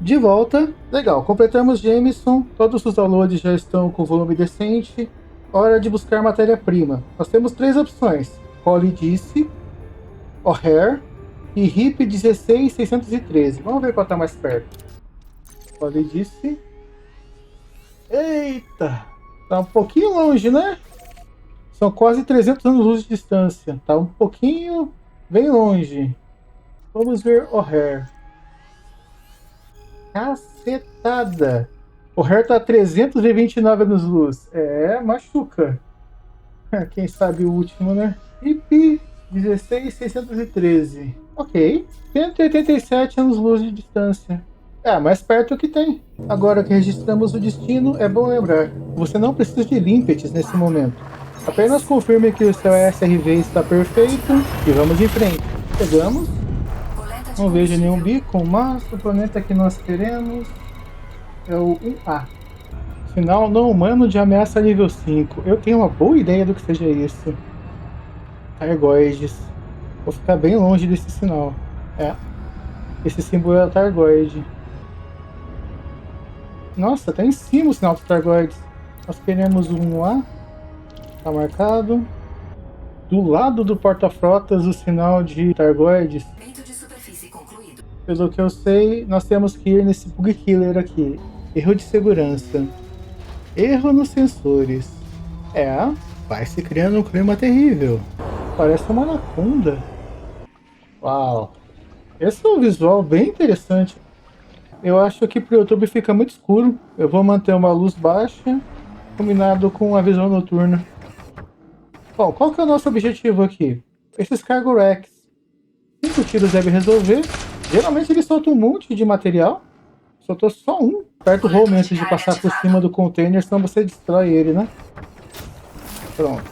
De volta. Legal, completamos Jameson. Todos os downloads já estão com volume decente. Hora de buscar matéria-prima. Nós temos três opções: Polidice, O'Hare e RIP 16613. Vamos ver qual está mais perto. Polidice. Eita! Tá um pouquinho longe, né? São quase 300 anos-luz de distância. Tá um pouquinho bem longe. Vamos ver O'Hare. Cacetada! O'Hare tá a 329 anos-luz. É, machuca. Quem sabe o último, né? IP 16613. Ok. 187 anos-luz de distância. É, mais perto que tem. Agora que registramos o destino, é bom lembrar: você não precisa de limpets nesse momento. Apenas confirme que o seu SRV está perfeito e vamos em frente. Chegamos. Não vejo nenhum beacon, mas o planeta que nós queremos é o 1A. Sinal não humano de ameaça nível 5. Eu tenho uma boa ideia do que seja isso. Targoides. Vou ficar bem longe desse sinal. É. Esse símbolo é Targoide. Nossa, tá em cima o sinal do Targoides. Nós queremos o 1A. Tá marcado. Do lado do porta-frotas, o sinal de Targoides. Pelo que eu sei, nós temos que ir nesse bug killer aqui. Erro de segurança. Erro nos sensores. É, vai se criando um clima terrível. Parece uma anaconda. Uau. Esse é um visual bem interessante. Eu acho que pro YouTube fica muito escuro. Eu vou manter uma luz baixa, combinado com a visão noturna. Bom, qual que é o nosso objetivo aqui? Esses cargo racks. 5 tiros deve resolver. Geralmente ele solta um monte de material. Soltou só um. Aperta o home antes de passar por cima do container, senão você destrói ele, né? Pronto.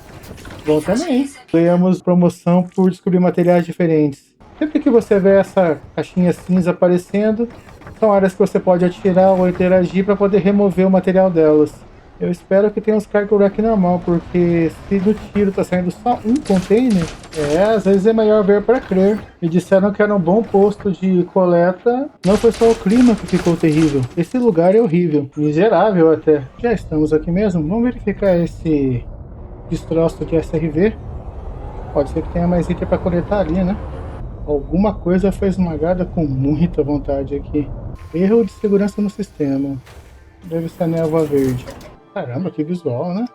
Bom também. Ganhamos promoção por descobrir materiais diferentes. Sempre que você vê essa caixinha cinza aparecendo, são áreas que você pode atirar ou interagir para poder remover o material delas. Eu espero que tenha uns cargo rack normal, porque se do tiro tá saindo só um container, às vezes é melhor ver para crer. Me disseram que era um bom posto de coleta. Não foi só o clima que ficou terrível. Esse lugar é horrível. Miserável até. Já estamos aqui mesmo. Vamos verificar esse destroço de SRV. Pode ser que tenha mais item para coletar ali, né? Alguma coisa foi esmagada com muita vontade aqui. Erro de segurança no sistema. Deve ser a névoa verde. Caramba, que visual, né?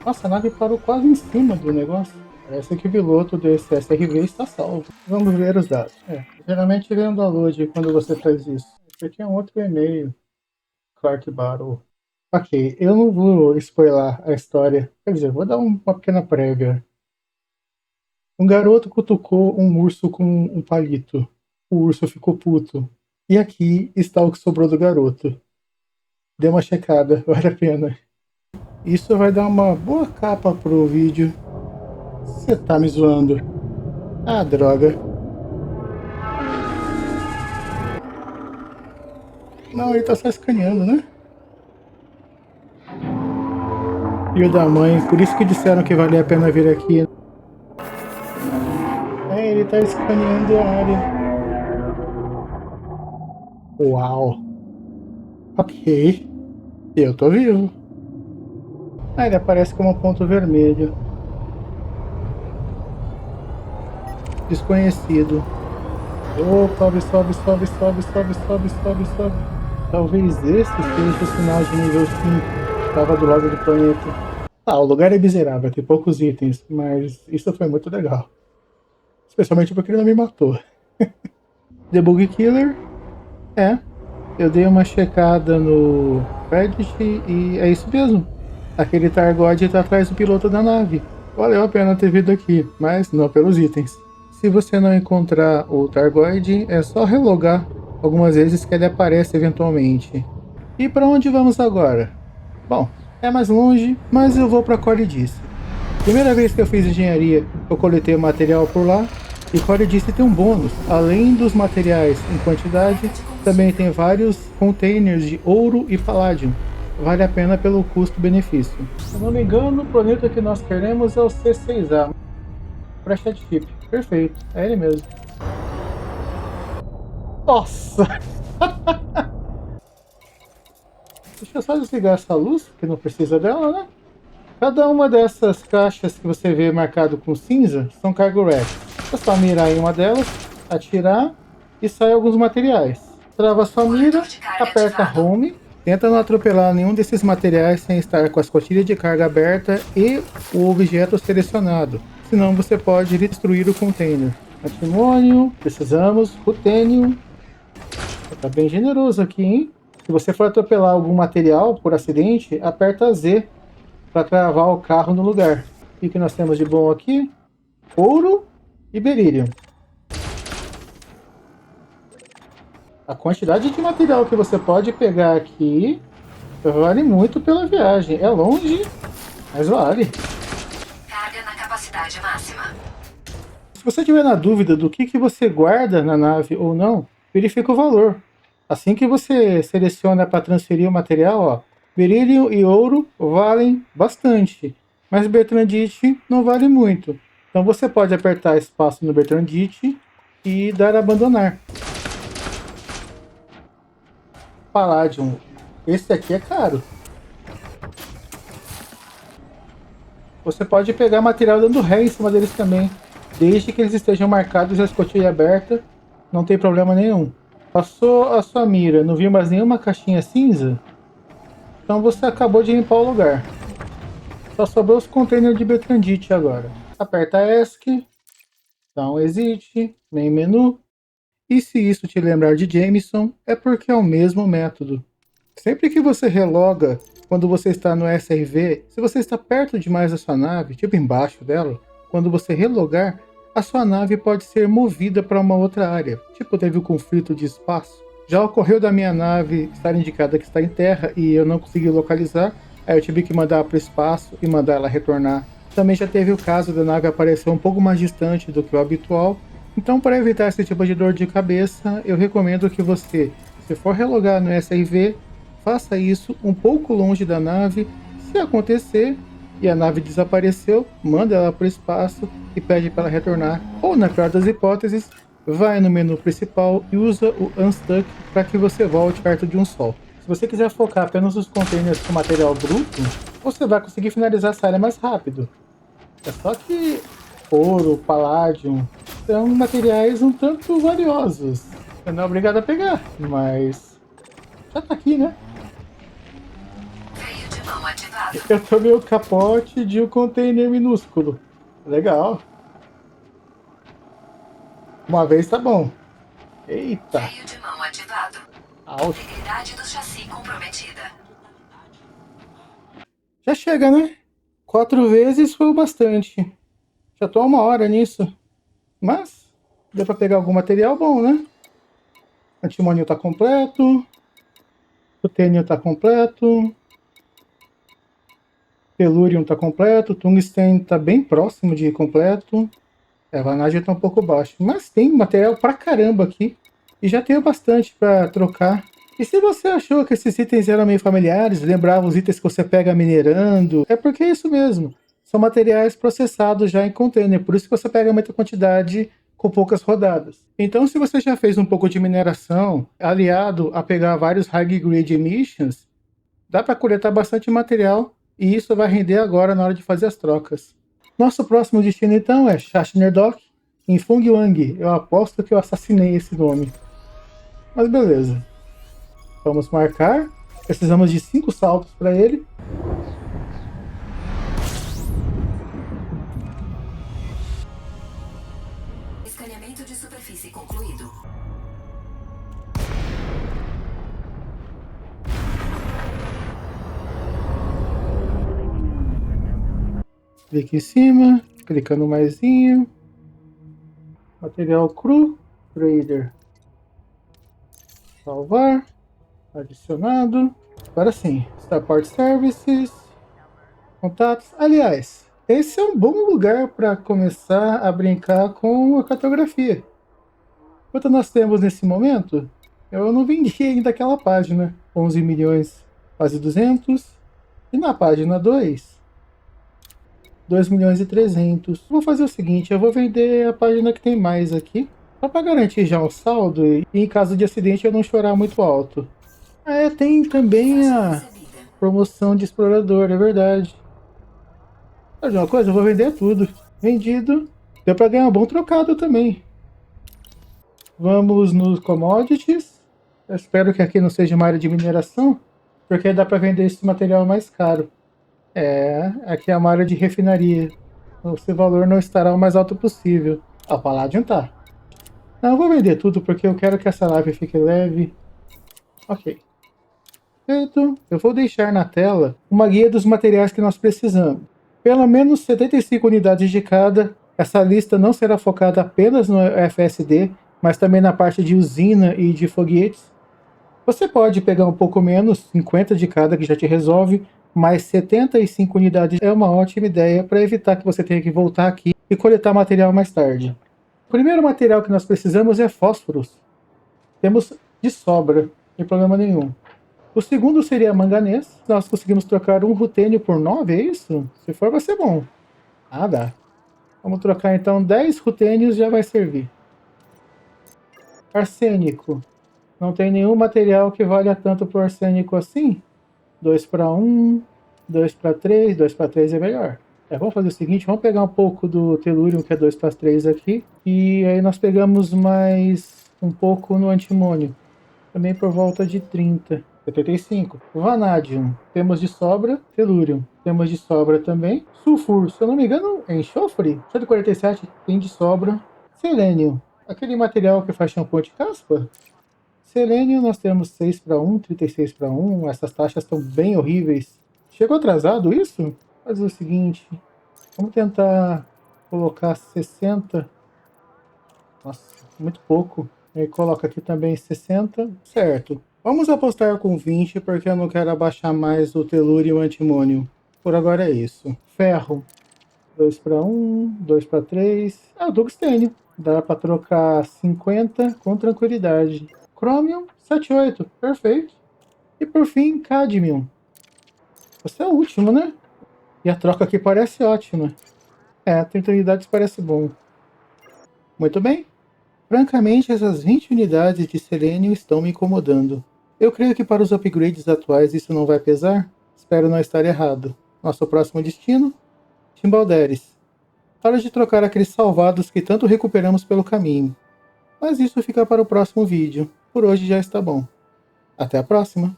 Nossa, a nave parou quase em cima do negócio. Parece que o piloto desse SRV está salvo. Vamos ver os dados. Geralmente vem um download quando você faz isso. Esse aqui é um outro e-mail. Clark Battle. Ok, eu não vou spoiler a história. Quer dizer, vou dar uma pequena prévia. Um garoto cutucou um urso com um palito. O urso ficou puto. E aqui está o que sobrou do garoto. Dê uma checada, vale a pena. Isso vai dar uma boa capa pro vídeo. Você tá me zoando. Ah, droga. Não, ele tá só escaneando, né? Filho da mãe, por isso que disseram que valia a pena vir aqui. Ele tá escaneando a área. Uau. Ok. Eu tô vivo. Ele aparece como um ponto vermelho. Desconhecido. Sobe, sobe, sobe, sobe, sobe, sobe, sobe, sobe. Talvez esse seja o sinal de nível 5 que estava do lado do planeta. O lugar é miserável, tem poucos itens, mas isso foi muito legal. Especialmente porque ele não me matou. The Bug Killer. Eu dei uma checada no Reddit e é isso mesmo. Aquele Targoid tá atrás do piloto da nave. Valeu a pena ter vindo aqui, mas não pelos itens. Se você não encontrar o Targoid, é só relogar algumas vezes que ele aparece eventualmente. E para onde vamos agora? Bom, é mais longe, mas eu vou para Coridice. Primeira vez que eu fiz engenharia, eu coletei material por lá. E Coridice tem um bônus. Além dos materiais em quantidade, também tem vários containers de ouro e paládio. Vale a pena pelo custo-benefício. Se não me engano, o planeta que nós queremos é o C6A. Preshed Ship. Perfeito, é ele mesmo. Nossa! Deixa eu só desligar essa luz, porque não precisa dela, né? Cada uma dessas caixas que você vê marcado com cinza são cargo racks. É só mirar em uma delas, atirar e sai alguns materiais. Trava sua mira, aperta Home, tenta não atropelar nenhum desses materiais sem estar com a escotilha de carga aberta e o objeto selecionado, senão você pode destruir o container. Antimônio, precisamos, rutênio. Tá bem generoso aqui, hein? Se você for atropelar algum material por acidente, aperta Z para travar o carro no lugar. O que nós temos de bom aqui? Ouro e berílio. A quantidade de material que você pode pegar aqui vale muito pela viagem. É longe, mas vale. Carga na capacidade máxima. Se você tiver na dúvida do que você guarda na nave ou não, verifica o valor. Assim que você seleciona para transferir o material, ó, berílio e ouro valem bastante, mas bertrandite não vale muito. Então você pode apertar espaço no bertrandite e dar a abandonar. Palladium. Esse aqui é caro. Você pode pegar material dando ré em cima deles também. Desde que eles estejam marcados e a escotilha aberta, não tem problema nenhum. Passou a sua mira, não viu mais nenhuma caixinha cinza? Então você acabou de limpar o lugar. Só sobrou os containers de bertrandite agora. Aperta ESC, dá um exit, main menu. E se isso te lembrar de Jameson, é porque é o mesmo método. Sempre que você reloga, quando você está no SRV, se você está perto demais da sua nave, tipo embaixo dela, quando você relogar, a sua nave pode ser movida para uma outra área. Tipo, teve um conflito de espaço. Já ocorreu da minha nave estar indicada que está em terra e eu não consegui localizar, aí eu tive que mandar para o espaço e mandar ela retornar. Também já teve o caso da nave aparecer um pouco mais distante do que o habitual. Então, para evitar esse tipo de dor de cabeça, eu recomendo que você, se for relogar no SRV, faça isso um pouco longe da nave. Se acontecer e a nave desapareceu, manda ela para o espaço e pede para ela retornar. Ou, na pior das hipóteses, vai no menu principal e usa o Unstuck para que você volte perto de um sol. Se você quiser focar apenas nos containers com material bruto, você vai conseguir finalizar essa área mais rápido. É só que ouro, palladium são materiais um tanto valiosos. Você não é obrigado a pegar, mas já tá aqui, né? Freio de mão ativado. Eu tomei o capote de um container minúsculo. Legal. Uma vez tá bom. Eita. Freio de mão ativado. Alto. Integridade do chassi comprometida. Já chega, né? 4 vezes foi o bastante. Já tô há 1 hora nisso. Mas deu pra pegar algum material bom, né? Antimônio tá completo. Rutênio tá completo. Telúrium tá completo. Tungsten tá bem próximo de completo. A vanagem tá um pouco baixa. Mas tem material pra caramba aqui. E já tenho bastante pra trocar. E se você achou que esses itens eram meio familiares, lembravam os itens que você pega minerando, é porque é isso mesmo. São materiais processados já em container, por isso que você pega muita quantidade com poucas rodadas. Então, se você já fez um pouco de mineração, aliado a pegar vários high grade emissions, dá para coletar bastante material e isso vai render agora na hora de fazer as trocas. Nosso próximo destino então é Shashner Dock, em Fungyuang. Eu aposto que eu assassinei esse nome. Mas beleza. Vamos marcar. Precisamos de 5 saltos para ele. Escaneamento de superfície concluído. Clique em cima, clica no maisinho. Material cru, trader. Salvar. Adicionado. Agora sim, Starport Services. Contatos. Aliás, esse é um bom lugar para começar a brincar com a cartografia. Quanto nós temos nesse momento? Eu não vendi ainda aquela página. 11 milhões, quase 200. E na página 2, 2 milhões e 300. Vou fazer o seguinte, eu vou vender a página que tem mais aqui, só para garantir já o saldo e em caso de acidente eu não chorar muito alto. Tem também promoção de explorador, é verdade. Sabe uma coisa? Eu vou vender tudo. Vendido. Deu pra ganhar um bom trocado também. Vamos nos commodities. Eu espero que aqui não seja uma área de mineração, porque dá pra vender esse material mais caro. Aqui é uma área de refinaria. O seu valor não estará o mais alto possível. Ah, o Palladium tá. Não, eu vou vender tudo porque eu quero que essa nave fique leve. Ok. Feito. Eu vou deixar na tela uma guia dos materiais que nós precisamos. Pelo menos 75 unidades de cada. Essa lista não será focada apenas no FSD, mas também na parte de usina e de foguetes. Você pode pegar um pouco menos, 50 de cada, que já te resolve, mas 75 unidades é uma ótima ideia para evitar que você tenha que voltar aqui e coletar material mais tarde. O primeiro material que nós precisamos é fósforos. Temos de sobra, sem problema nenhum. O segundo seria manganês. Nós conseguimos trocar um rutênio por 9, é isso? Se for, vai ser bom. Ah, dá. Vamos trocar então 10 rutênios, já vai servir. Arsênico. Não tem nenhum material que valha tanto pro arsênico assim. 2 para 1, 2 para 3, 2 para 3 é melhor. Vamos fazer o seguinte, vamos pegar um pouco do telúrio, que é 2 para 3 aqui, e aí nós pegamos mais um pouco no antimônio, também por volta de 30, 75. Vanadium, temos de sobra, telúrio, temos de sobra também. Sulfuro, se eu não me engano, é enxofre, 147 tem de sobra. Selênio, aquele material que faz shampoo de caspa. Selênio, nós temos 6 para 1, 36 para 1. Essas taxas estão bem horríveis. Chegou atrasado isso? Vou fazer o seguinte. Vamos tentar colocar 60. Nossa, muito pouco. E coloca aqui também 60. Certo. Vamos apostar com 20, porque eu não quero abaixar mais o telúrio e o antimônio. Por agora é isso. Ferro. 2 para 1, 2 para 3. Ah, o tungstênio. Dá para trocar 50 com tranquilidade. Chromium, 78, perfeito. E por fim, Cadmium. Você é o último, né? E a troca aqui parece ótima. 30 unidades parece bom. Muito bem. Francamente, essas 20 unidades de selênio estão me incomodando. Eu creio que para os upgrades atuais isso não vai pesar. Espero não estar errado. Nosso próximo destino? Timbalderes. Hora de trocar aqueles salvados que tanto recuperamos pelo caminho. Mas isso fica para o próximo vídeo. Por hoje já está bom. Até a próxima!